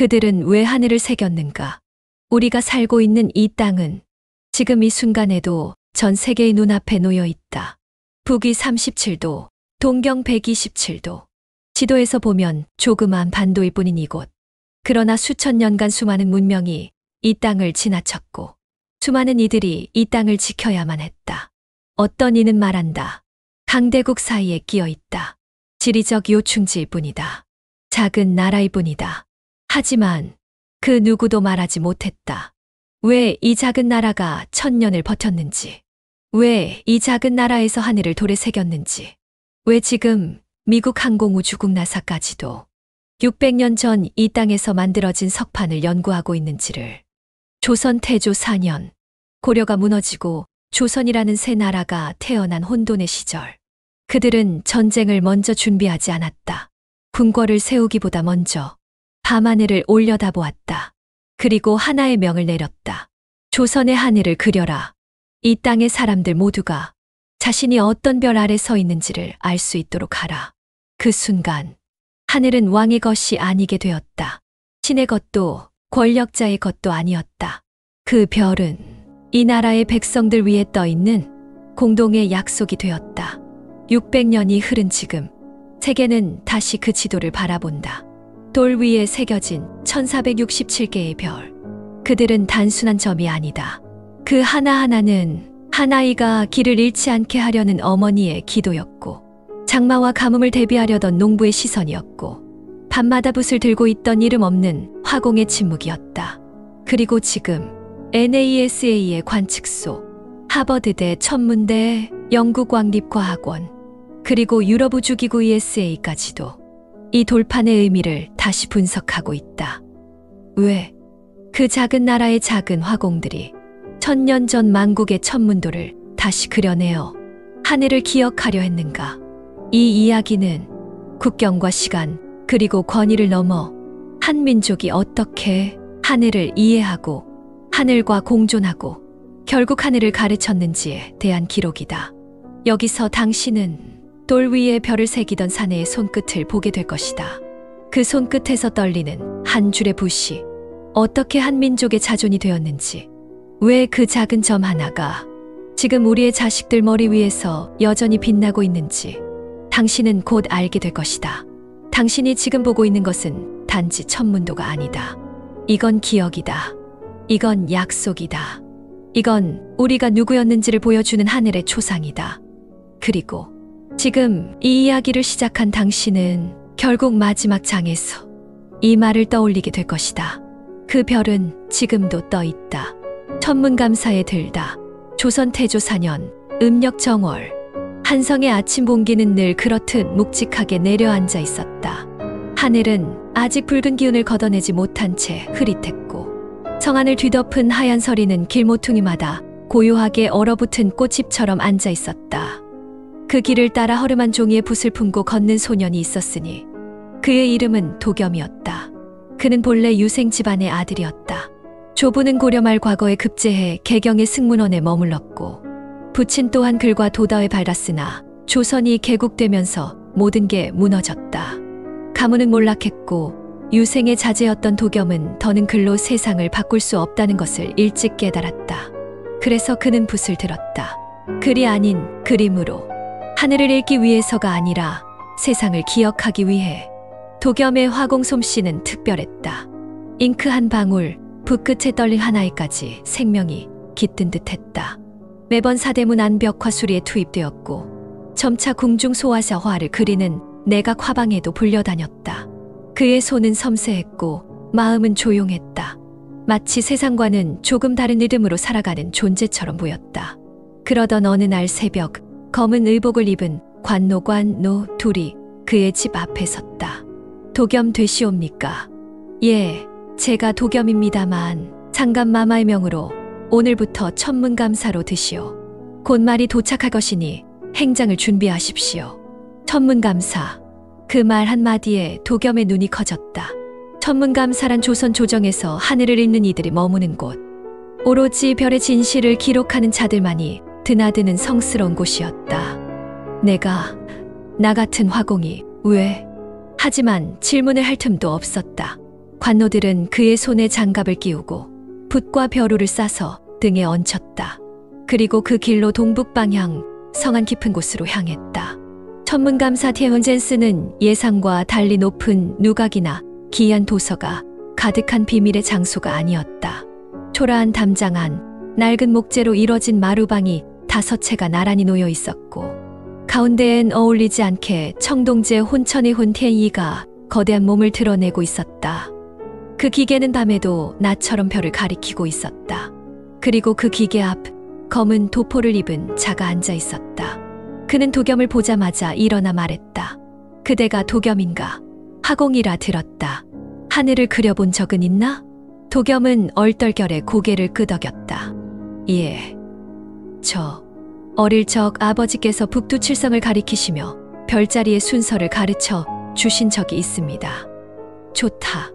그들은 왜 하늘을 새겼는가? 우리가 살고 있는 이 땅은 지금 이 순간에도 전 세계의 눈앞에 놓여 있다. 북위 37도, 동경 127도. 지도에서 보면 조그만 반도일 뿐인 이곳. 그러나 수천 년간 수많은 문명이 이 땅을 지나쳤고 수많은 이들이 이 땅을 지켜야만 했다. 어떤 이는 말한다. 강대국 사이에 끼어 있다. 지리적 요충지일 뿐이다. 작은 나라일 뿐이다. 하지만 그 누구도 말하지 못했다. 왜 이 작은 나라가 1000년을 버텼는지, 왜 이 작은 나라에서 하늘을 돌에 새겼는지, 왜 지금 미국 항공우주국 나사까지도 600년 전 이 땅에서 만들어진 석판을 연구하고 있는지를. 조선 태조 4년, 고려가 무너지고 조선이라는 새 나라가 태어난 혼돈의 시절. 그들은 전쟁을 먼저 준비하지 않았다. 궁궐을 세우기보다 먼저 밤하늘을 올려다보았다. 그리고 하나의 명을 내렸다. 조선의 하늘을 그려라. 이 땅의 사람들 모두가 자신이 어떤 별 아래 서 있는지를 알 수 있도록 하라. 그 순간 하늘은 왕의 것이 아니게 되었다. 신의 것도 권력자의 것도 아니었다. 그 별은 이 나라의 백성들 위에 떠 있는 공동의 약속이 되었다. 600년이 흐른 지금 세계는 다시 그 지도를 바라본다. 돌 위에 새겨진 1467개의 별. 그들은 단순한 점이 아니다. 그 하나하나는 한 아이가 길을 잃지 않게 하려는 어머니의 기도였고, 장마와 가뭄을 대비하려던 농부의 시선이었고, 밤마다 붓을 들고 있던 이름 없는 화공의 침묵이었다. 그리고 지금 NASA의 관측소, 하버드대 천문대, 영국 왕립과학원, 그리고 유럽 우주기구 ESA까지도 이 돌판의 의미를 다시 분석하고 있다. 왜 그 작은 나라의 작은 화공들이 1000년 전 만국의 천문도를 다시 그려내어 하늘을 기억하려 했는가? 이 이야기는 국경과 시간 그리고 권위를 넘어 한 민족이 어떻게 하늘을 이해하고 하늘과 공존하고 결국 하늘을 가르쳤는지에 대한 기록이다. 여기서 당신은 돌 위에 별을 새기던 사내의 손끝을 보게 될 것이다. 그 손끝에서 떨리는 한 줄의 붓이 어떻게 한 민족의 자존이 되었는지, 왜 그 작은 점 하나가 지금 우리의 자식들 머리 위에서 여전히 빛나고 있는지 당신은 곧 알게 될 것이다. 당신이 지금 보고 있는 것은 단지 천문도가 아니다. 이건 기억이다. 이건 약속이다. 이건 우리가 누구였는지를 보여주는 하늘의 초상이다. 그리고 지금 이 이야기를 시작한 당신은 결국 마지막 장에서 이 말을 떠올리게 될 것이다. 그 별은 지금도 떠 있다. 천문감사에 들다. 조선 태조 4년 음력 정월. 한성의 아침 공기는 늘 그렇듯 묵직하게 내려앉아 있었다. 하늘은 아직 붉은 기운을 걷어내지 못한 채 흐릿했고, 성안을 뒤덮은 하얀 서리는 길모퉁이마다 고요하게 얼어붙은 꽃잎처럼 앉아 있었다. 그 길을 따라 허름한 종이에 붓을 품고 걷는 소년이 있었으니 그의 이름은 도겸이었다. 그는 본래 유생 집안의 아들이었다. 조부는 고려 말 과거에 급제해 개경의 승문원에 머물렀고, 부친 또한 글과 도다에 발랐으나 조선이 개국되면서 모든 게 무너졌다. 가문은 몰락했고 유생의 자제였던 도겸은 더는 글로 세상을 바꿀 수 없다는 것을 일찍 깨달았다. 그래서 그는 붓을 들었다. 글이 아닌 그림으로. 하늘을 읽기 위해서가 아니라 세상을 기억하기 위해. 도겸의 화공 솜씨는 특별했다. 잉크 한 방울, 붓끝에 떨린 한 알까지 생명이 깃든 듯했다. 매번 사대문 안벽 화수리에 투입되었고 점차 궁중 소화사 화를 그리는 내각 화방에도 불려다녔다. 그의 손은 섬세했고 마음은 조용했다. 마치 세상과는 조금 다른 리듬으로 살아가는 존재처럼 보였다. 그러던 어느 날 새벽, 검은 의복을 입은 관노관 노 둘이 그의 집 앞에 섰다. 도겸 되시옵니까? 예, 제가 도겸입니다만 상감마마의 명으로 오늘부터 천문감사로 드시오. 곧 말이 도착할 것이니 행장을 준비하십시오. 천문감사. 그 말 한마디에 도겸의 눈이 커졌다. 천문감사란 조선 조정에서 하늘을 읽는 이들이 머무는 곳. 오로지 별의 진실을 기록하는 자들만이 드나드는 성스러운 곳이었다. 나 같은 화공이 왜? 하지만 질문을 할 틈도 없었다. 관노들은 그의 손에 장갑을 끼우고 붓과 벼루를 싸서 등에 얹혔다. 그리고 그 길로 동북방향 성안 깊은 곳으로 향했다. 천문감사 티에혼젠스는 예상과 달리 높은 누각이나 기이한 도서가 가득한 비밀의 장소가 아니었다. 초라한 담장 안 낡은 목재로 이뤄진 마루방이 5채가 나란히 놓여 있었고 가운데엔 어울리지 않게 청동제 혼천의 혼티엔이가 거대한 몸을 드러내고 있었다. 그 기계는 밤에도 나처럼 별을 가리키고 있었다. 그리고 그 기계 앞 검은 도포를 입은 자가 앉아 있었다. 그는 도겸을 보자마자 일어나 말했다. 그대가 도겸인가? 화공이라 들었다. 하늘을 그려본 적은 있나? 도겸은 얼떨결에 고개를 끄덕였다. 예. 저 어릴 적 아버지께서 북두칠성을 가리키시며 별자리의 순서를 가르쳐 주신 적이 있습니다. 좋다.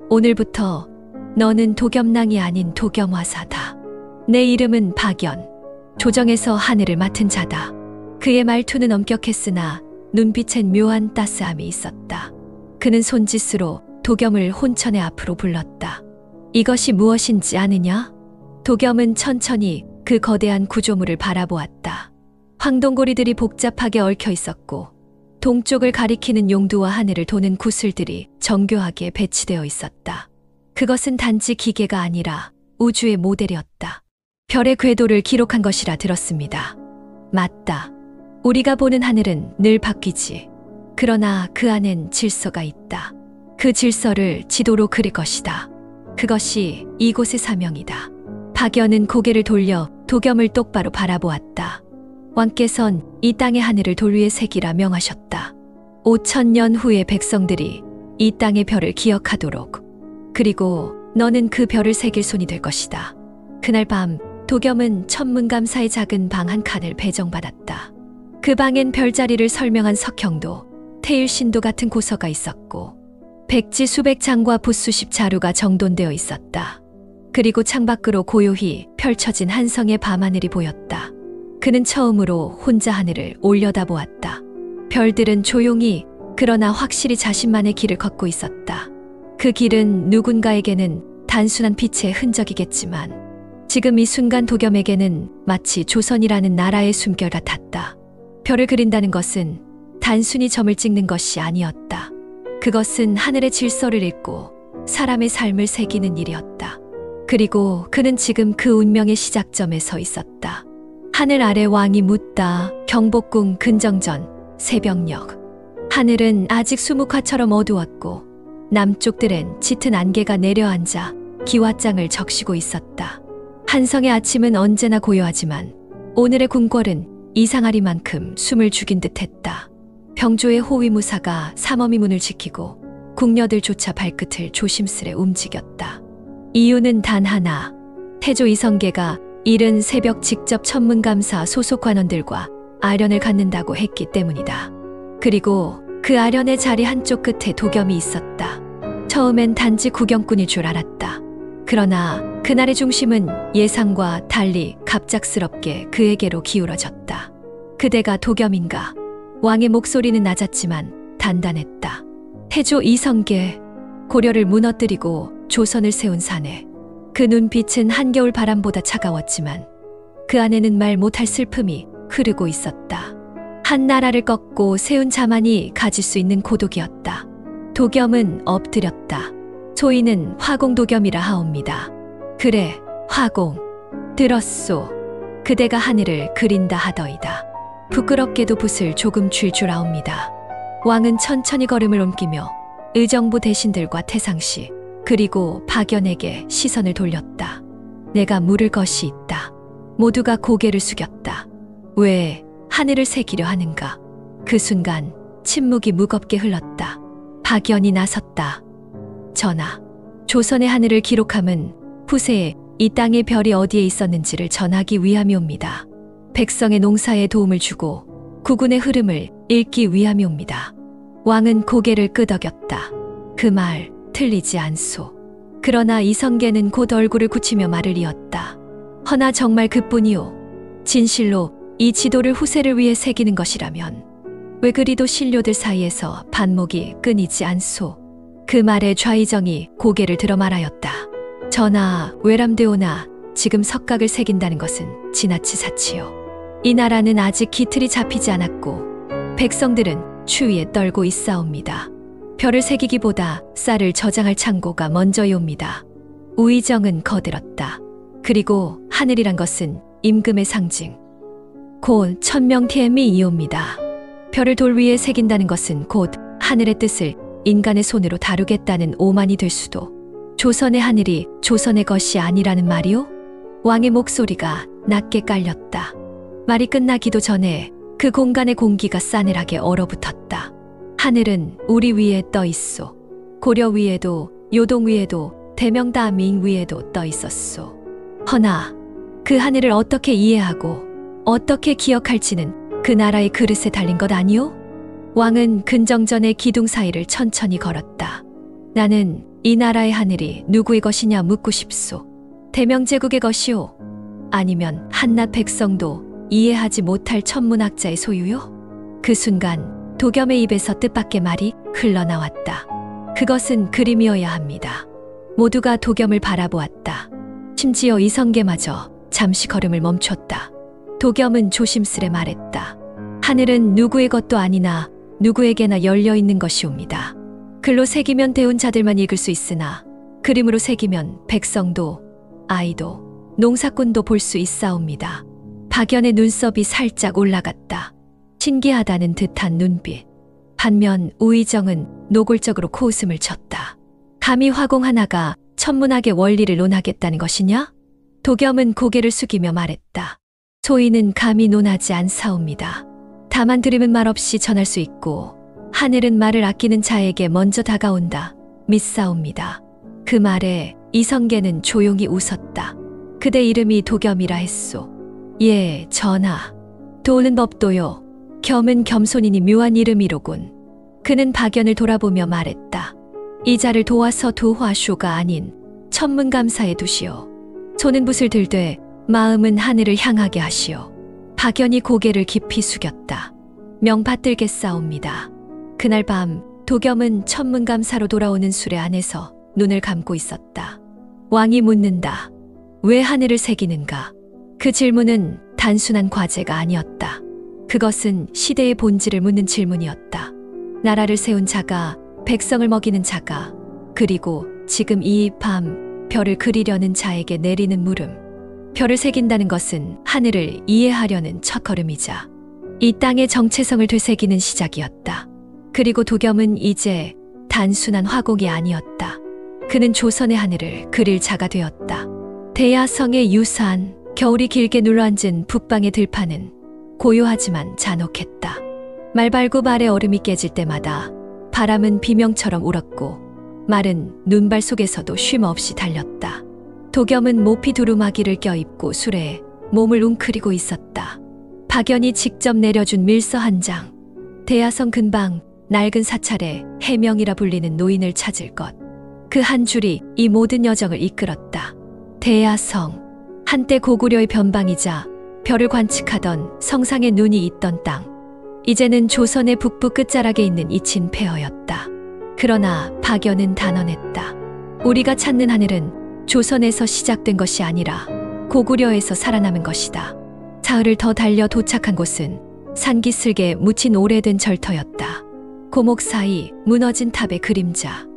오늘부터 너는 도겸낭이 아닌 도겸화사다. 내 이름은 박연. 조정에서 하늘을 맡은 자다. 그의 말투는 엄격했으나 눈빛엔 묘한 따스함이 있었다. 그는 손짓으로 도겸을 혼천의 앞으로 불렀다. 이것이 무엇인지 아느냐? 도겸은 천천히 그 거대한 구조물을 바라보았다. 황동고리들이 복잡하게 얽혀 있었고 동쪽을 가리키는 용두와 하늘을 도는 구슬들이 정교하게 배치되어 있었다. 그것은 단지 기계가 아니라 우주의 모델이었다. 별의 궤도를 기록한 것이라 들었습니다. 맞다. 우리가 보는 하늘은 늘 바뀌지. 그러나 그 안엔 질서가 있다. 그 질서를 지도로 그릴 것이다. 그것이 이곳의 사명이다. 박연은 고개를 돌려 도겸을 똑바로 바라보았다. 왕께선 이 땅의 하늘을 돌 위에 새기라 명하셨다. 5000년 후의 백성들이 이 땅의 별을 기억하도록. 그리고 너는 그 별을 새길 손이 될 것이다. 그날 밤 도겸은 천문감사의 작은 방 한 칸을 배정받았다. 그 방엔 별자리를 설명한 석형도, 태일신도 같은 고서가 있었고 백지 수백 장과 붓 수십 자루가 정돈되어 있었다. 그리고 창밖으로 고요히 펼쳐진 한성의 밤하늘이 보였다. 그는 처음으로 혼자 하늘을 올려다보았다. 별들은 조용히 그러나 확실히 자신만의 길을 걷고 있었다. 그 길은 누군가에게는 단순한 빛의 흔적이겠지만 지금 이 순간 도겸에게는 마치 조선이라는 나라의 숨결 같았다. 별을 그린다는 것은 단순히 점을 찍는 것이 아니었다. 그것은 하늘의 질서를 읽고 사람의 삶을 새기는 일이었다. 그리고 그는 지금 그 운명의 시작점에 서 있었다. 하늘 아래 왕이 묻다. 경복궁 근정전 새벽녘. 하늘은 아직 수묵화처럼 어두웠고 남쪽들엔 짙은 안개가 내려앉아 기와장을 적시고 있었다. 한성의 아침은 언제나 고요하지만 오늘의 궁궐은 이상하리만큼 숨을 죽인 듯했다. 병조의 호위무사가 삼엄히 문을 지키고 궁녀들조차 발끝을 조심스레 움직였다. 이유는 단 하나. 태조 이성계가 이른 새벽 직접 천문감사 소속 관원들과 아련을 갖는다고 했기 때문이다. 그리고 그 아련의 자리 한쪽 끝에 도겸이 있었다. 처음엔 단지 구경꾼일 줄 알았다. 그러나 그날의 중심은 예상과 달리 갑작스럽게 그에게로 기울어졌다. 그대가 도겸인가? 왕의 목소리는 낮았지만 단단했다. 태조 이성계, 고려를 무너뜨리고 조선을 세운 사내. 그 눈빛은 한겨울 바람보다 차가웠지만 그 안에는 말 못할 슬픔이 흐르고 있었다. 한 나라를 꺾고 세운 자만이 가질 수 있는 고독이었다. 도겸은 엎드렸다. 소인은 화공도겸이라 하옵니다. 그래, 화공. 들었소. 그대가 하늘을 그린다 하더이다. 부끄럽게도 붓을 조금 쥘 줄 아옵니다. 왕은 천천히 걸음을 옮기며 의정부 대신들과 태상씨 그리고 박연에게 시선을 돌렸다. 내가 물을 것이 있다. 모두가 고개를 숙였다. 왜 하늘을 새기려 하는가? 그 순간 침묵이 무겁게 흘렀다. 박연이 나섰다. 전하, 조선의 하늘을 기록함은 후세에 이 땅의 별이 어디에 있었는지를 전하기 위함이옵니다. 백성의 농사에 도움을 주고 국운의 흐름을 읽기 위함이옵니다. 왕은 고개를 끄덕였다. 그 말 틀리지 않소. 그러나 이성계는 곧 얼굴을 굳히며 말을 이었다. 허나 정말 그뿐이오. 진실로 이 지도를 후세를 위해 새기는 것이라면 왜 그리도 신료들 사이에서 반목이 끊이지 않소. 그 말에 좌의정이 고개를 들어 말하였다. 전하, 외람되오나 지금 석각을 새긴다는 것은 지나치 사치요. 이 나라는 아직 기틀이 잡히지 않았고 백성들은 추위에 떨고 있사옵니다. 별을 새기기보다 쌀을 저장할 창고가 먼저이옵니다. 우의정은 거들었다. 그리고 하늘이란 것은 임금의 상징, 곧 천명태미이옵니다. 별을 돌 위에 새긴다는 것은 곧 하늘의 뜻을 인간의 손으로 다루겠다는 오만이 될 수도. 조선의 하늘이 조선의 것이 아니라는 말이오? 왕의 목소리가 낮게 깔렸다. 말이 끝나기도 전에 그 공간의 공기가 싸늘하게 얼어붙었다. 하늘은 우리 위에 떠 있소. 고려 위에도 요동 위에도 대명다민 위에도 떠 있었소. 허나 그 하늘을 어떻게 이해하고 어떻게 기억할지는 그 나라의 그릇에 달린 것 아니오? 왕은 근정전의 기둥 사이를 천천히 걸었다. 나는 이 나라의 하늘이 누구의 것이냐 묻고 싶소. 대명제국의 것이오? 아니면 한낱 백성도 이해하지 못할 천문학자의 소유요? 그 순간 도겸의 입에서 뜻밖의 말이 흘러나왔다. 그것은 그림이어야 합니다. 모두가 도겸을 바라보았다. 심지어 이성계마저 잠시 걸음을 멈췄다. 도겸은 조심스레 말했다. 하늘은 누구의 것도 아니나 누구에게나 열려있는 것이옵니다. 글로 새기면 배운 자들만 읽을 수 있으나 그림으로 새기면 백성도 아이도 농사꾼도 볼 수 있사옵니다. 박연의 눈썹이 살짝 올라갔다. 신기하다는 듯한 눈빛. 반면 우의정은 노골적으로 코웃음을 쳤다. 감히 화공 하나가 천문학의 원리를 논하겠다는 것이냐? 도겸은 고개를 숙이며 말했다. 소인은 감히 논하지 않사옵니다. 다만 들으면 말없이 전할 수 있고 하늘은 말을 아끼는 자에게 먼저 다가온다. 믿사옵니다. 그 말에 이성계는 조용히 웃었다. 그대 이름이 도겸이라 했소. 예, 전하. 도는 법도요. 겸은 겸손이니 묘한 이름이로군. 그는 박연을 돌아보며 말했다. 이 자를 도와서 도화쇼가 아닌 천문감사에 두시오. 손은 붓을 들되 마음은 하늘을 향하게 하시오. 박연이 고개를 깊이 숙였다. 명받들겠사옵니다. 그날 밤 도겸은 천문감사로 돌아오는 수레 안에서 눈을 감고 있었다. 왕이 묻는다. 왜 하늘을 새기는가? 그 질문은 단순한 과제가 아니었다. 그것은 시대의 본질을 묻는 질문이었다. 나라를 세운 자가, 백성을 먹이는 자가, 그리고 지금 이 밤 별을 그리려는 자에게 내리는 물음. 별을 새긴다는 것은 하늘을 이해하려는 첫걸음이자 이 땅의 정체성을 되새기는 시작이었다. 그리고 도겸은 이제 단순한 화공이 아니었다. 그는 조선의 하늘을 그릴 자가 되었다. 대야성의 유산, 겨울이 길게 눌러앉은 북방의 들판은 고요하지만 잔혹했다. 말발굽 아래 얼음이 깨질 때마다 바람은 비명처럼 울었고 말은 눈발 속에서도 쉼 없이 달렸다. 도겸은 모피 두루마기를 껴입고 수레에 몸을 웅크리고 있었다. 박연이 직접 내려준 밀서 한 장. 대야성 근방 낡은 사찰에 해명이라 불리는 노인을 찾을 것. 그 한 줄이 이 모든 여정을 이끌었다. 대야성. 한때 고구려의 변방이자 별을 관측하던 성상의 눈이 있던 땅. 이제는 조선의 북부 끝자락에 있는 이친 폐허였다. 그러나 박연은 단언했다. 우리가 찾는 하늘은 조선에서 시작된 것이 아니라 고구려에서 살아남은 것이다. 사흘을 더 달려 도착한 곳은 산기슭에 묻힌 오래된 절터였다. 고목 사이 무너진 탑의 그림자.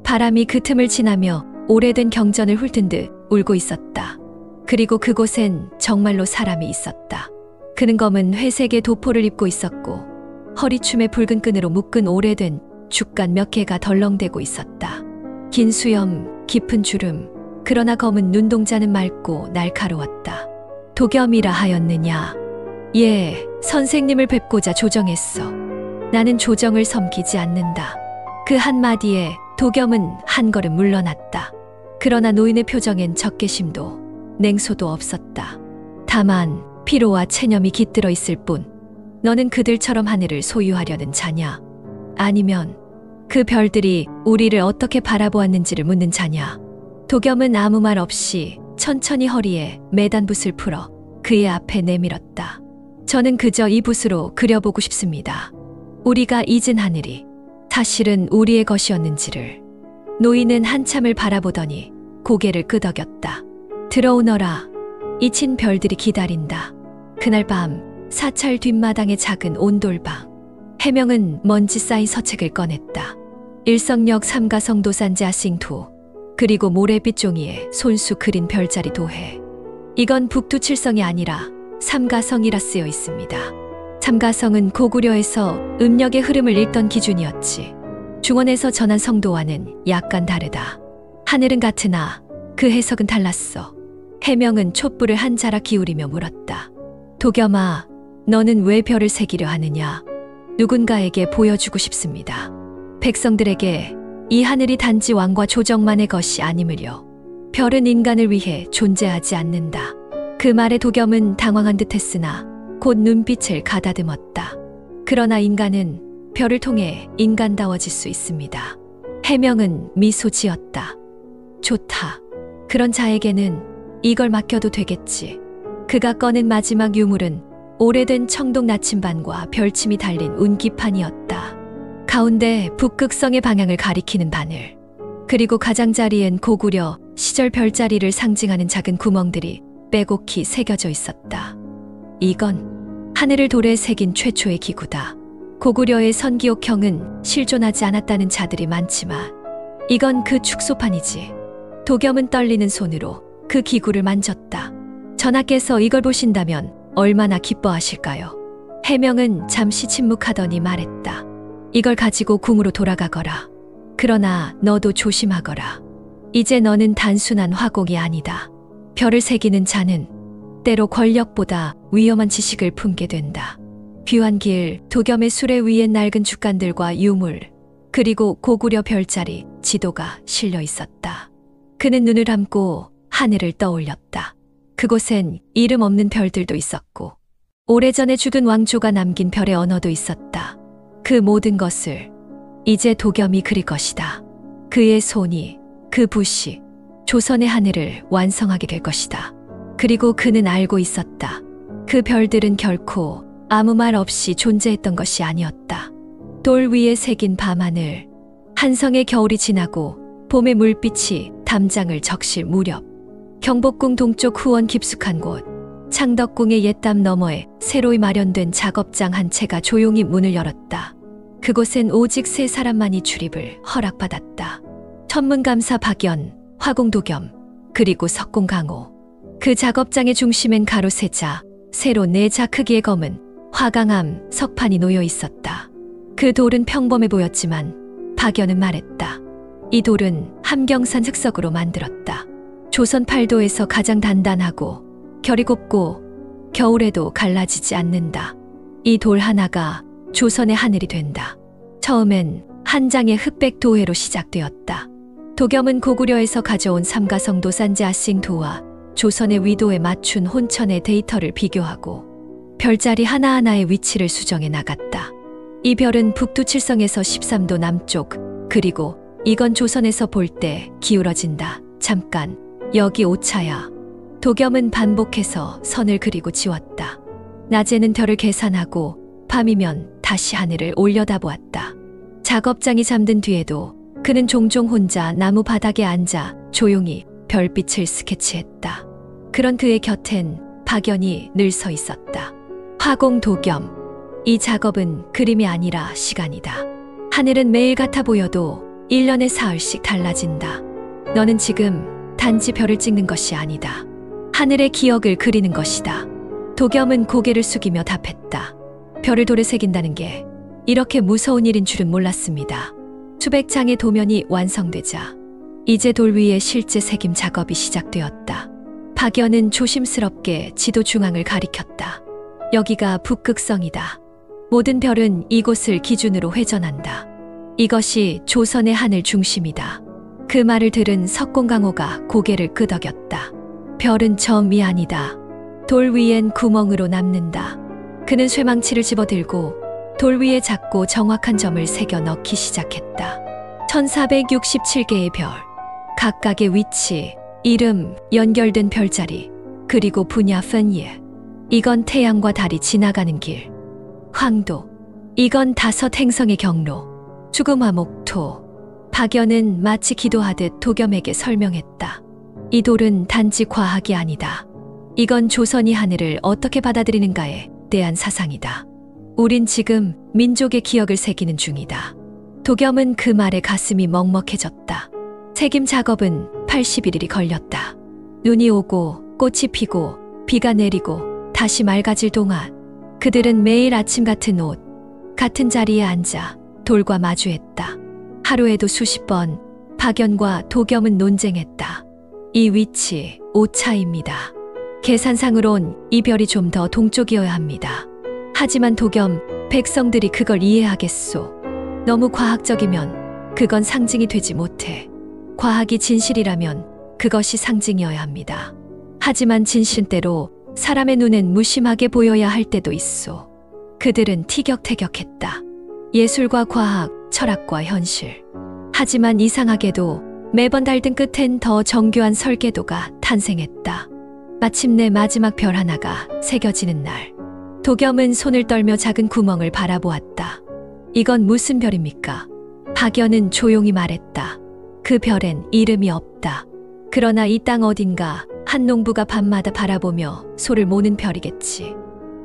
바람이 그 틈을 지나며 오래된 경전을 훑은 듯 울고 있었다. 그리고 그곳엔 정말로 사람이 있었다. 그는 검은 회색의 도포를 입고 있었고 허리춤에 붉은 끈으로 묶은 오래된 죽간 몇 개가 덜렁대고 있었다. 긴 수염, 깊은 주름, 그러나 검은 눈동자는 맑고 날카로웠다. 도겸이라 하였느냐? 예, 선생님을 뵙고자 조정했어. 나는 조정을 섬기지 않는다. 그 한마디에 도겸은 한 걸음 물러났다. 그러나 노인의 표정엔 적개심도 냉소도 없었다. 다만 피로와 체념이 깃들어 있을 뿐. 너는 그들처럼 하늘을 소유하려는 자냐? 아니면 그 별들이 우리를 어떻게 바라보았는지를 묻는 자냐? 도겸은 아무 말 없이 천천히 허리에 매단 붓을 풀어 그의 앞에 내밀었다. 저는 그저 이 붓으로 그려보고 싶습니다. 우리가 잊은 하늘이 사실은 우리의 것이었는지를. 노인은 한참을 바라보더니 고개를 끄덕였다. 들어오너라. 잊힌 별들이 기다린다. 그날 밤 사찰 뒷마당의 작은 온돌방. 해명은 먼지 쌓인 서책을 꺼냈다. 일성역 삼가성 도산지 아싱투, 그리고 모래빛 종이에 손수 그린 별자리 도해. 이건 북두칠성이 아니라 삼가성이라 쓰여 있습니다. 삼가성은 고구려에서 음력의 흐름을 읽던 기준이었지. 중원에서 전한 성도와는 약간 다르다. 하늘은 같으나 그 해석은 달랐어. 해명은 촛불을 한 자락 기울이며 물었다. 도겸아, 너는 왜 별을 새기려 하느냐? 누군가에게 보여주고 싶습니다. 백성들에게 이 하늘이 단지 왕과 조정만의 것이 아님을요. 별은 인간을 위해 존재하지 않는다. 그 말에 도겸은 당황한 듯했으나 곧 눈빛을 가다듬었다. 그러나 인간은 별을 통해 인간다워질 수 있습니다. 해명은 미소 지었다. 좋다. 그런 자에게는 이걸 맡겨도 되겠지. 그가 꺼낸 마지막 유물은 오래된 청동 나침반과 별침이 달린 운기판이었다. 가운데 북극성의 방향을 가리키는 바늘, 그리고 가장자리엔 고구려 시절 별자리를 상징하는 작은 구멍들이 빼곡히 새겨져 있었다. 이건 하늘을 돌에 새긴 최초의 기구다. 고구려의 선기옥형은 실존하지 않았다는 자들이 많지만 이건 그 축소판이지. 도겸은 떨리는 손으로 그 기구를 만졌다. 전하께서 이걸 보신다면 얼마나 기뻐하실까요? 해명은 잠시 침묵하더니 말했다. 이걸 가지고 궁으로 돌아가거라. 그러나 너도 조심하거라. 이제 너는 단순한 화공이 아니다. 별을 새기는 자는 때로 권력보다 위험한 지식을 품게 된다. 귀환길 도겸의 수레 위엔 낡은 죽간들과 유물, 그리고 고구려 별자리, 지도가 실려 있었다. 그는 눈을 감고 하늘을 떠올렸다. 그곳엔 이름 없는 별들도 있었고 오래전에 죽은 왕조가 남긴 별의 언어도 있었다. 그 모든 것을 이제 도겸이 그릴 것이다. 그의 손이, 그 붓이 조선의 하늘을 완성하게 될 것이다. 그리고 그는 알고 있었다. 그 별들은 결코 아무 말 없이 존재했던 것이 아니었다. 돌 위에 새긴 밤하늘, 한성의 겨울이 지나고 봄의 물빛이 담장을 적실 무렵, 경복궁 동쪽 후원 깊숙한 곳, 창덕궁의 옛담 너머에 새로이 마련된 작업장 한 채가 조용히 문을 열었다. 그곳엔 오직 세 사람만이 출입을 허락받았다. 천문감사 박연, 화공도겸, 그리고 석공강호. 그 작업장의 중심엔 가로 세자, 세로 네자 크기의 검은 화강암 석판이 놓여 있었다. 그 돌은 평범해 보였지만 박연은 말했다. 이 돌은 함경산 흑석으로 만들었다. 조선 팔도에서 가장 단단하고 결이 곱고 겨울에도 갈라지지 않는다. 이 돌 하나가 조선의 하늘이 된다. 처음엔 한 장의 흑백 도회로 시작되었다. 도겸은 고구려에서 가져온 삼가성 도산지 아싱도와 조선의 위도에 맞춘 혼천의 데이터를 비교하고 별자리 하나하나의 위치를 수정해 나갔다. 이 별은 북두칠성에서 13도 남쪽, 그리고 이건 조선에서 볼 때 기울어진다. 잠깐, 여기 오차야. 도겸은 반복해서 선을 그리고 지웠다. 낮에는 별을 계산하고 밤이면 다시 하늘을 올려다보았다. 작업장이 잠든 뒤에도 그는 종종 혼자 나무 바닥에 앉아 조용히 별빛을 스케치했다. 그런 그의 곁엔 박연이 늘 서 있었다. 화공 도겸. 이 작업은 그림이 아니라 시간이다. 하늘은 매일 같아 보여도 1년에 사흘씩 달라진다. 너는 지금 단지 별을 찍는 것이 아니다. 하늘의 기억을 그리는 것이다. 도겸은 고개를 숙이며 답했다. 별을 돌에 새긴다는 게 이렇게 무서운 일인 줄은 몰랐습니다. 수백 장의 도면이 완성되자 이제 돌 위에 실제 새김 작업이 시작되었다. 박연은 조심스럽게 지도 중앙을 가리켰다. 여기가 북극성이다. 모든 별은 이곳을 기준으로 회전한다. 이것이 조선의 하늘 중심이다. 그 말을 들은 석공강호가 고개를 끄덕였다. 별은 점이 아니다. 돌 위엔 구멍으로 남는다. 그는 쇠망치를 집어들고 돌 위에 작고 정확한 점을 새겨 넣기 시작했다. 1467개의 별, 각각의 위치, 이름, 연결된 별자리, 그리고 분야 펀예. 이건 태양과 달이 지나가는 길. 황도. 이건 5 행성의 경로. 죽음화 목토. 박연은 마치 기도하듯 도겸에게 설명했다. 이 돌은 단지 과학이 아니다. 이건 조선이 하늘을 어떻게 받아들이는가에 대한 사상이다. 우린 지금 민족의 기억을 새기는 중이다. 도겸은 그 말에 가슴이 먹먹해졌다. 새김 작업은 81일이 걸렸다. 눈이 오고 꽃이 피고 비가 내리고 다시 맑아질 동안 그들은 매일 아침 같은 옷, 같은 자리에 앉아 돌과 마주했다. 하루에도 수십 번 박연과 도겸은 논쟁했다. 이 위치, 오차입니다. 계산상으론 이 별이 좀 더 동쪽이어야 합니다. 하지만 도겸, 백성들이 그걸 이해하겠소. 너무 과학적이면 그건 상징이 되지 못해. 과학이 진실이라면 그것이 상징이어야 합니다. 하지만 진실대로 사람의 눈엔 무심하게 보여야 할 때도 있소. 그들은 티격태격했다. 예술과 과학, 철학과 현실. 하지만 이상하게도 매번 갈등 끝엔 더 정교한 설계도가 탄생했다. 마침내 마지막 별 하나가 새겨지는 날, 도겸은 손을 떨며 작은 구멍을 바라보았다. 이건 무슨 별입니까? 박연은 조용히 말했다. 그 별엔 이름이 없다. 그러나 이 땅 어딘가 한 농부가 밤마다 바라보며 소를 모는 별이겠지.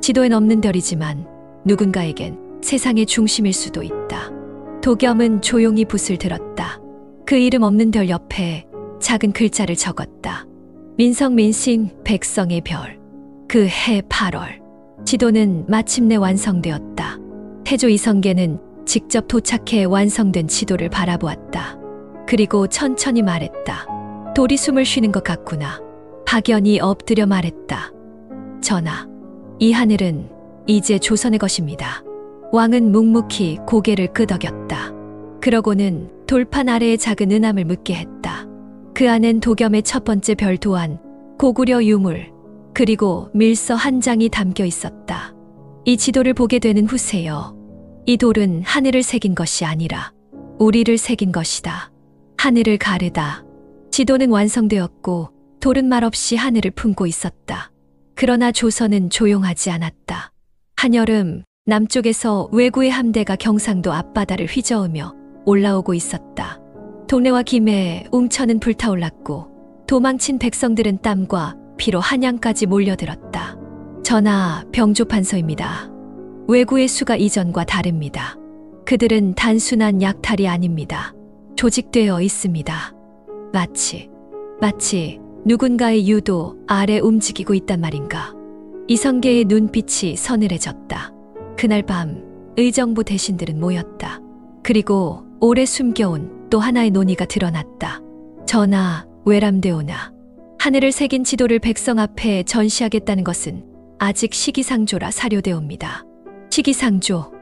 지도엔 없는 별이지만 누군가에겐 세상의 중심일 수도 있다. 도겸은 조용히 붓을 들었다. 그 이름 없는 별 옆에 작은 글자를 적었다. 민성민신 백성의 별. 그 해 8월. 지도는 마침내 완성되었다. 태조 이성계는 직접 도착해 완성된 지도를 바라보았다. 그리고 천천히 말했다. 돌이 숨을 쉬는 것 같구나. 박연이 엎드려 말했다. 전하, 이 하늘은 이제 조선의 것입니다. 왕은 묵묵히 고개를 끄덕였다. 그러고는 돌판 아래에 작은 은함을 묻게 했다. 그 안엔 도겸의 첫 번째 별 도안, 고구려 유물, 그리고 밀서 한 장이 담겨 있었다. 이 지도를 보게 되는 후세여. 이 돌은 하늘을 새긴 것이 아니라 우리를 새긴 것이다. 하늘을 가르다. 지도는 완성되었고 돌은 말없이 하늘을 품고 있었다. 그러나 조선은 조용하지 않았다. 한여름 남쪽에서 왜구의 함대가 경상도 앞바다를 휘저으며 올라오고 있었다. 동래와 김해에 웅천은 불타올랐고 도망친 백성들은 땀과 피로 한양까지 몰려들었다. 전하, 병조판서입니다. 왜구의 수가 이전과 다릅니다. 그들은 단순한 약탈이 아닙니다. 조직되어 있습니다. 마치 누군가의 유도 아래 움직이고 있단 말인가. 이성계의 눈빛이 서늘해졌다. 그날 밤 의정부 대신들은 모였다. 그리고 오래 숨겨온 또 하나의 논의가 드러났다. 전하, 외람되오나 하늘을 새긴 지도를 백성 앞에 전시하겠다는 것은 아직 시기상조라 사료되옵니다. 시기상조.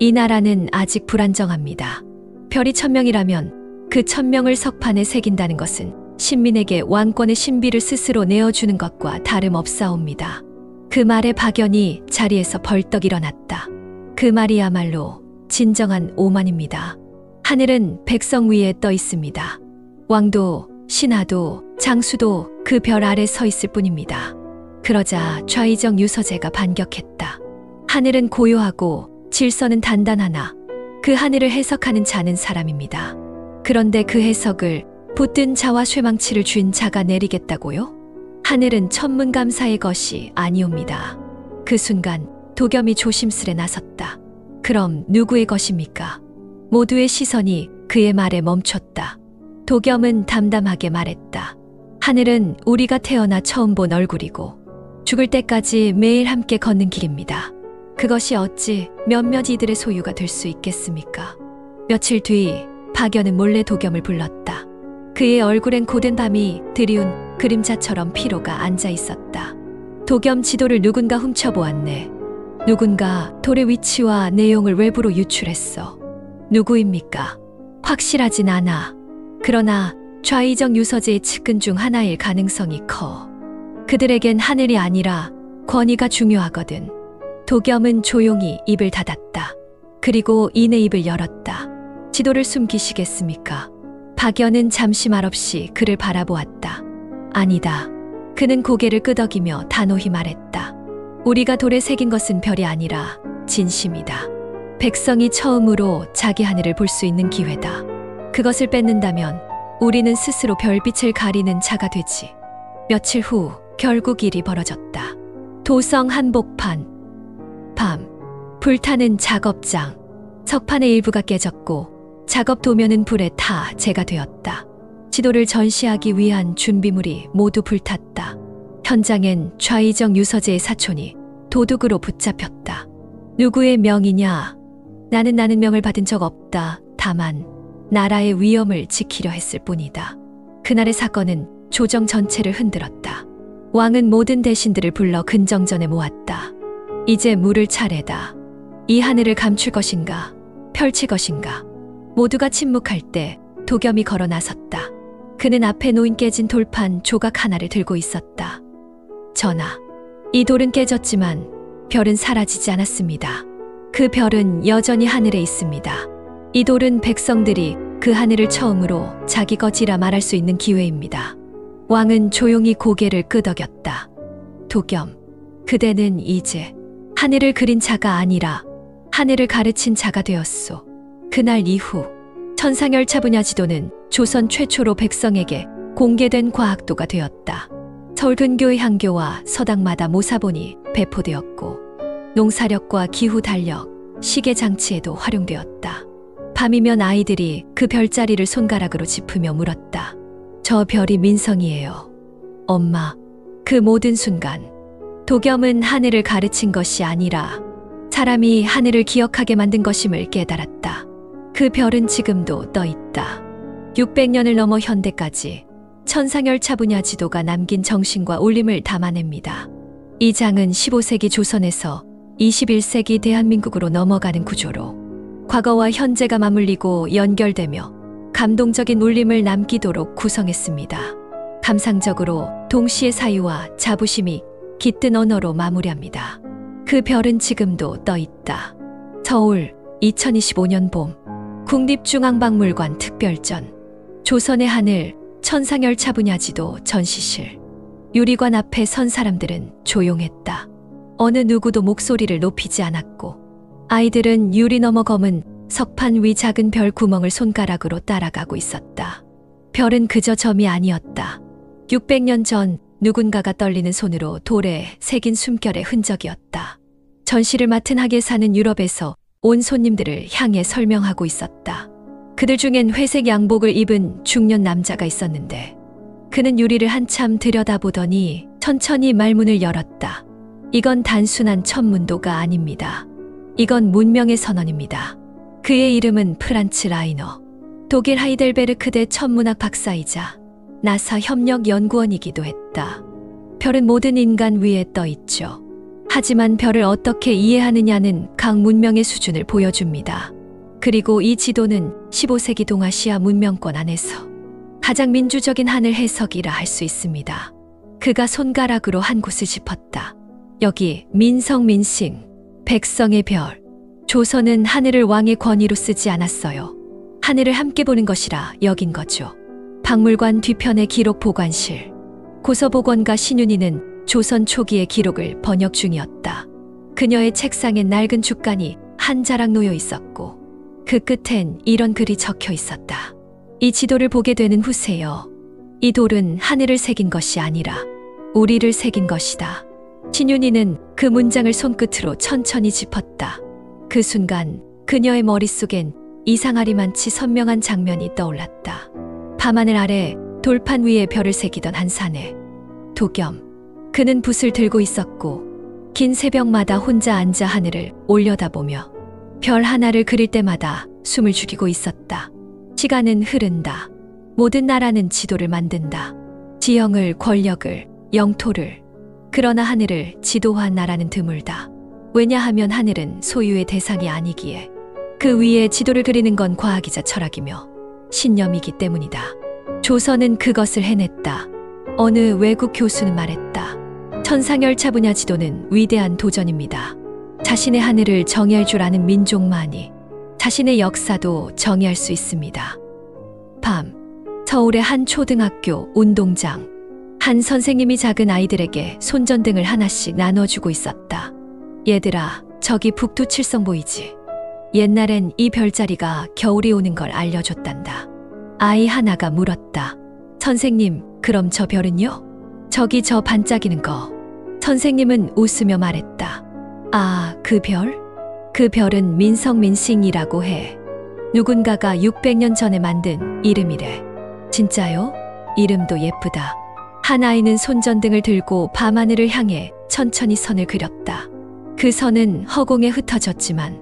이 나라는 아직 불안정합니다. 별이 1000명이라면 그 1000명을 석판에 새긴다는 것은 신민에게 왕권의 신비를 스스로 내어주는 것과 다름없사옵니다. 그 말에 박연이 자리에서 벌떡 일어났다. 그 말이야말로 진정한 오만입니다. 하늘은 백성 위에 떠 있습니다. 왕도, 신하도, 장수도 그 별 아래 서 있을 뿐입니다. 그러자 좌의정 유서재가 반격했다. 하늘은 고요하고 질서는 단단하나 그 하늘을 해석하는 자는 사람입니다. 그런데 그 해석을 붙든 자와 쇠망치를 쥔 자가 내리겠다고요? 하늘은 천문감사의 것이 아니옵니다. 그 순간 도겸이 조심스레 나섰다. 그럼 누구의 것입니까? 모두의 시선이 그의 말에 멈췄다. 도겸은 담담하게 말했다. 하늘은 우리가 태어나 처음 본 얼굴이고 죽을 때까지 매일 함께 걷는 길입니다. 그것이 어찌 몇몇 이들의 소유가 될 수 있겠습니까? 며칠 뒤 박연은 몰래 도겸을 불렀다. 그의 얼굴엔 고된 밤이 드리운 그림자처럼 피로가 앉아 있었다. 도겸 지도를 누군가 훔쳐보았네. 누군가 돌의 위치와 내용을 외부로 유출했어. 누구입니까? 확실하진 않아. 그러나 좌의정 유서재의 측근 중 하나일 가능성이 커. 그들에겐 하늘이 아니라 권위가 중요하거든. 도겸은 조용히 입을 닫았다. 그리고 이내 입을 열었다. 지도를 숨기시겠습니까? 박연은 잠시 말없이 그를 바라보았다. 아니다. 그는 고개를 끄덕이며 단호히 말했다. 우리가 돌에 새긴 것은 별이 아니라 진심이다. 백성이 처음으로 자기 하늘을 볼 수 있는 기회다. 그것을 뺏는다면 우리는 스스로 별빛을 가리는 자가 되지. 며칠 후 결국 일이 벌어졌다. 도성 한복판. 밤. 불타는 작업장. 석판의 일부가 깨졌고 작업 도면은 불에 타 재가 되었다. 지도를 전시하기 위한 준비물이 모두 불탔다. 현장엔 좌의정 유서재의 사촌이 도둑으로 붙잡혔다. 누구의 명이냐? 나는 명을 받은 적 없다. 다만 나라의 위엄을 지키려 했을 뿐이다. 그날의 사건은 조정 전체를 흔들었다. 왕은 모든 대신들을 불러 근정전에 모았다. 이제 물을 차례다. 이 하늘을 감출 것인가? 펼칠 것인가? 모두가 침묵할 때 도겸이 걸어 나섰다. 그는 앞에 놓인 깨진 돌판 조각 하나를 들고 있었다. 전하, 이 돌은 깨졌지만 별은 사라지지 않았습니다. 그 별은 여전히 하늘에 있습니다. 이 돌은 백성들이 그 하늘을 처음으로 자기 것이라 말할 수 있는 기회입니다. 왕은 조용히 고개를 끄덕였다. 도겸, 그대는 이제 하늘을 그린 자가 아니라 하늘을 가르친 자가 되었소. 그날 이후 천상열차 분야 지도는 조선 최초로 백성에게 공개된 과학도가 되었다. 서울 근교의 항교와 서당마다 모사본이 배포되었고 농사력과 기후 달력, 시계 장치에도 활용되었다. 밤이면 아이들이 그 별자리를 손가락으로 짚으며 물었다. 저 별이 민성이에요. 엄마, 그 모든 순간 도겸은 하늘을 가르친 것이 아니라 사람이 하늘을 기억하게 만든 것임을 깨달았다. 그 별은 지금도 떠 있다. 600년을 넘어 현대까지 천상열차 분야 지도가 남긴 정신과 울림을 담아냅니다. 이 장은 15세기 조선에서 21세기 대한민국으로 넘어가는 구조로 과거와 현재가 맞물리고 연결되며 감동적인 울림을 남기도록 구성했습니다. 감상적으로 동시의 사유와 자부심이 깃든 언어로 마무리합니다. 그 별은 지금도 떠 있다. 서울 2025년 봄 국립중앙박물관 특별전 조선의 하늘 천상열차 분야지도 전시실. 유리관 앞에 선 사람들은 조용했다. 어느 누구도 목소리를 높이지 않았고 아이들은 유리 너머 검은 석판 위 작은 별 구멍을 손가락으로 따라가고 있었다. 별은 그저 점이 아니었다. 600년 전 누군가가 떨리는 손으로 돌에 새긴 숨결의 흔적이었다. 전시를 맡은 학예 사는 유럽에서 온 손님들을 향해 설명하고 있었다. 그들 중엔 회색 양복을 입은 중년 남자가 있었는데 그는 유리를 한참 들여다보더니 천천히 말문을 열었다. 이건 단순한 천문도가 아닙니다. 이건 문명의 선언입니다. 그의 이름은 프란츠 라이너. 독일 하이델베르크대 천문학 박사이자 나사 협력연구원이기도 했다. 별은 모든 인간 위에 떠 있죠. 하지만 별을 어떻게 이해하느냐는 각 문명의 수준을 보여줍니다. 그리고 이 지도는 15세기 동아시아 문명권 안에서 가장 민주적인 하늘 해석이라 할 수 있습니다. 그가 손가락으로 한 곳을 짚었다. 여기 민성민싱, 백성의 별. 조선은 하늘을 왕의 권위로 쓰지 않았어요. 하늘을 함께 보는 것이라 여긴 거죠. 박물관 뒤편의 기록 보관실. 고서복원가 신윤희는 조선 초기의 기록을 번역 중이었다. 그녀의 책상엔 낡은 죽간이 한 자락 놓여 있었고 그 끝엔 이런 글이 적혀 있었다. 이 지도를 보게 되는 후세여. 이 돌은 하늘을 새긴 것이 아니라 우리를 새긴 것이다. 신윤희는 그 문장을 손끝으로 천천히 짚었다. 그 순간 그녀의 머릿속엔 이상하리만치 선명한 장면이 떠올랐다. 밤하늘 아래 돌판 위에 별을 새기던 한 사내. 도겸. 그는 붓을 들고 있었고 긴 새벽마다 혼자 앉아 하늘을 올려다보며 별 하나를 그릴 때마다 숨을 죽이고 있었다. 시간은 흐른다. 모든 나라는 지도를 만든다. 지형을, 권력을, 영토를. 그러나 하늘을 지도화한 나라는 드물다. 왜냐하면 하늘은 소유의 대상이 아니기에 그 위에 지도를 그리는 건 과학이자 철학이며 신념이기 때문이다. 조선은 그것을 해냈다. 어느 외국 교수는 말했다. 천상열차 분야 지도는 위대한 도전입니다. 자신의 하늘을 정의할 줄 아는 민족만이 자신의 역사도 정의할 수 있습니다. 밤, 서울의 한 초등학교 운동장. 한 선생님이 작은 아이들에게 손전등을 하나씩 나눠주고 있었다. 얘들아, 저기 북두 칠성 보이지? 옛날엔 이 별자리가 겨울이 오는 걸 알려줬단다. 아이 하나가 물었다. 선생님, 그럼 저 별은요? 저기 저 반짝이는 거. 선생님은 웃으며 말했다. 아, 그 별? 그 별은 민성민싱이라고 해. 누군가가 600년 전에 만든 이름이래. 진짜요? 이름도 예쁘다. 한 아이는 손전등을 들고 밤하늘을 향해 천천히 선을 그렸다. 그 선은 허공에 흩어졌지만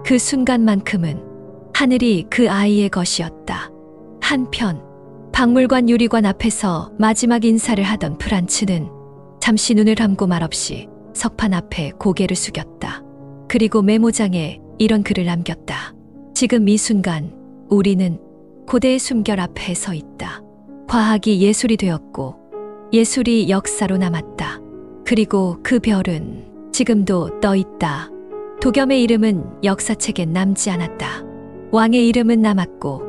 그 순간만큼은 하늘이 그 아이의 것이었다. 한편 박물관 유리관 앞에서 마지막 인사를 하던 프란츠는 잠시 눈을 감고 말없이 석판 앞에 고개를 숙였다. 그리고 메모장에 이런 글을 남겼다. 지금 이 순간 우리는 고대의 숨결 앞에 서 있다. 과학이 예술이 되었고 예술이 역사로 남았다. 그리고 그 별은 지금도 떠 있다. 도겸의 이름은 역사책엔 남지 않았다. 왕의 이름은 남았고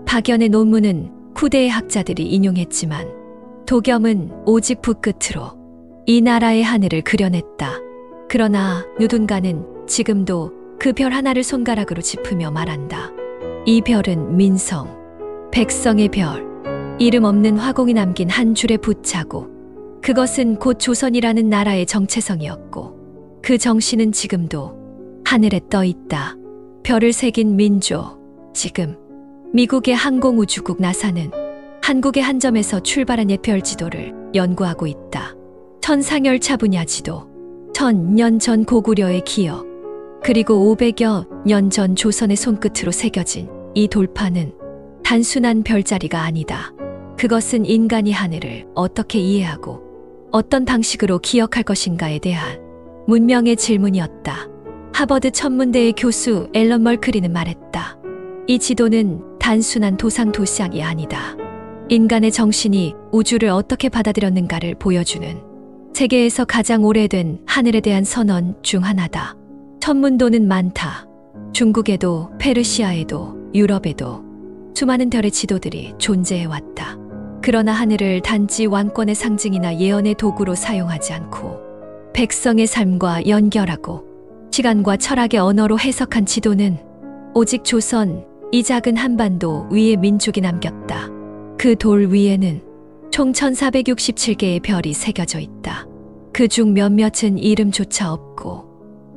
박연의 논문은 후대의 학자들이 인용했지만 도겸은 오직 붓끝으로 이 나라의 하늘을 그려냈다. 그러나 누군가는 지금도 그 별 하나를 손가락으로 짚으며 말한다. 이 별은 민성, 백성의 별, 이름 없는 화공이 남긴 한 줄의 붓자국. 그것은 곧 조선이라는 나라의 정체성이었고 그 정신은 지금도 하늘에 떠 있다. 별을 새긴 민족. 지금 미국의 항공우주국 나사는 한국의 한 점에서 출발한 옛 별 지도를 연구하고 있다. 천상열차 분야 지도, 1000년 전 고구려의 기억, 그리고 500여 년 전 조선의 손끝으로 새겨진 이 돌파는 단순한 별자리가 아니다. 그것은 인간이 하늘을 어떻게 이해하고 어떤 방식으로 기억할 것인가에 대한 문명의 질문이었다. 하버드 천문대의 교수 앨런 멀크리는 말했다. 이 지도는 단순한 도상 도시락이 아니다. 인간의 정신이 우주를 어떻게 받아들였는가를 보여주는 세계에서 가장 오래된 하늘에 대한 선언 중 하나다. 천문도는 많다. 중국에도 페르시아에도 유럽에도 수많은 별의 지도들이 존재해왔다. 그러나 하늘을 단지 왕권의 상징이나 예언의 도구로 사용하지 않고 백성의 삶과 연결하고 시간과 철학의 언어로 해석한 지도는 오직 조선, 이 작은 한반도 위에 민족이 남겼다. 그 돌 위에는 총 1467개의 별이 새겨져 있다. 그중 몇몇은 이름조차 없고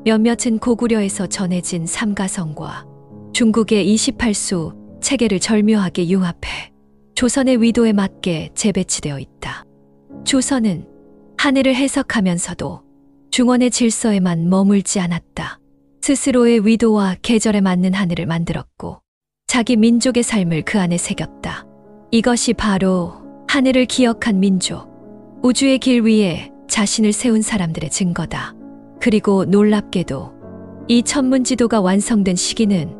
몇몇은 고구려에서 전해진 삼가성과 중국의 28수 체계를 절묘하게 융합해 조선의 위도에 맞게 재배치되어 있다. 조선은 하늘을 해석하면서도 중원의 질서에만 머물지 않았다. 스스로의 위도와 계절에 맞는 하늘을 만들었고 자기 민족의 삶을 그 안에 새겼다. 이것이 바로 하늘을 기억한 민족, 우주의 길 위에 자신을 세운 사람들의 증거다. 그리고 놀랍게도 이 천문지도가 완성된 시기는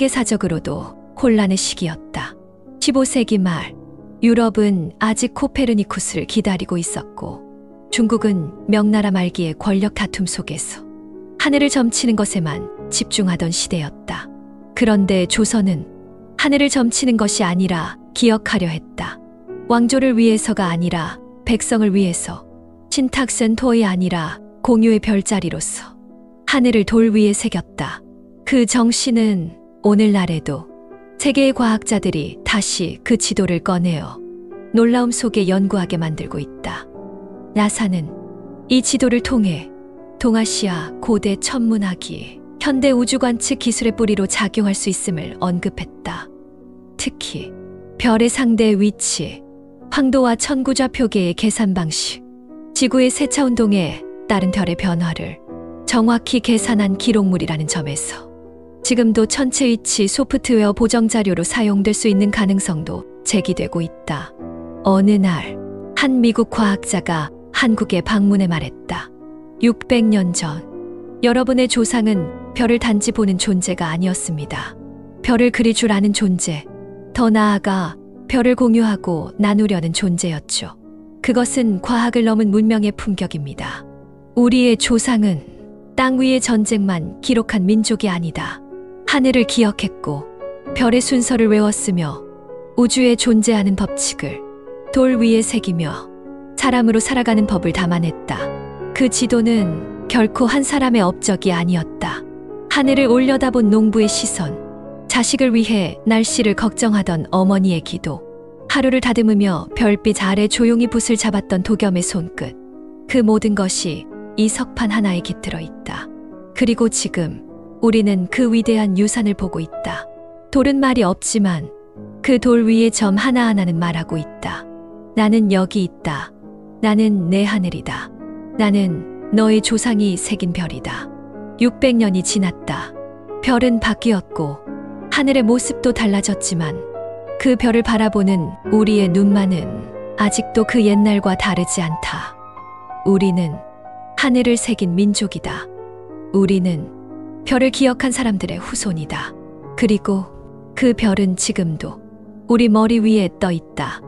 세계사적으로도 혼란의 시기였다. 15세기 말 유럽은 아직 코페르니쿠스를 기다리고 있었고 중국은 명나라 말기의 권력 다툼 속에서 하늘을 점치는 것에만 집중하던 시대였다. 그런데 조선은 하늘을 점치는 것이 아니라 기억하려 했다. 왕조를 위해서가 아니라 백성을 위해서, 신탁센 토이 아니라 공유의 별자리로서 하늘을 돌 위에 새겼다. 그 정신은 오늘날에도 세계의 과학자들이 다시 그 지도를 꺼내어 놀라움 속에 연구하게 만들고 있다. 나사는 이 지도를 통해 동아시아 고대 천문학이 현대 우주관측 기술의 뿌리로 작용할 수 있음을 언급했다. 특히 별의 상대 위치, 황도와 천구좌표계의 계산 방식, 지구의 세차운동에 따른 별의 변화를 정확히 계산한 기록물이라는 점에서 지금도 천체 위치 소프트웨어 보정 자료로 사용될 수 있는 가능성도 제기되고 있다. 어느 날 한 미국 과학자가 한국에 방문해 말했다. 600년 전 여러분의 조상은 별을 단지 보는 존재가 아니었습니다. 별을 그릴 줄 아는 존재, 더 나아가 별을 공유하고 나누려는 존재였죠. 그것은 과학을 넘은 문명의 품격입니다. 우리의 조상은 땅 위의 전쟁만 기록한 민족이 아니다. 하늘을 기억했고 별의 순서를 외웠으며 우주에 존재하는 법칙을 돌 위에 새기며 사람으로 살아가는 법을 담아냈다. 그 지도는 결코 한 사람의 업적이 아니었다. 하늘을 올려다본 농부의 시선, 자식을 위해 날씨를 걱정하던 어머니의 기도, 하루를 다듬으며 별빛 아래 조용히 붓을 잡았던 도겸의 손끝, 그 모든 것이 이 석판 하나에 깃들어 있다. 그리고 지금 우리는 그 위대한 유산을 보고 있다. 돌은 말이 없지만 그 돌 위에 점 하나하나는 말하고 있다. 나는 여기 있다. 나는 내 하늘이다. 나는 너의 조상이 새긴 별이다. 600년이 지났다. 별은 바뀌었고 하늘의 모습도 달라졌지만 그 별을 바라보는 우리의 눈만은 아직도 그 옛날과 다르지 않다. 우리는 하늘을 새긴 민족이다. 우리는 별을 기억한 사람들의 후손이다. 그리고 그 별은 지금도 우리 머리 위에 떠 있다.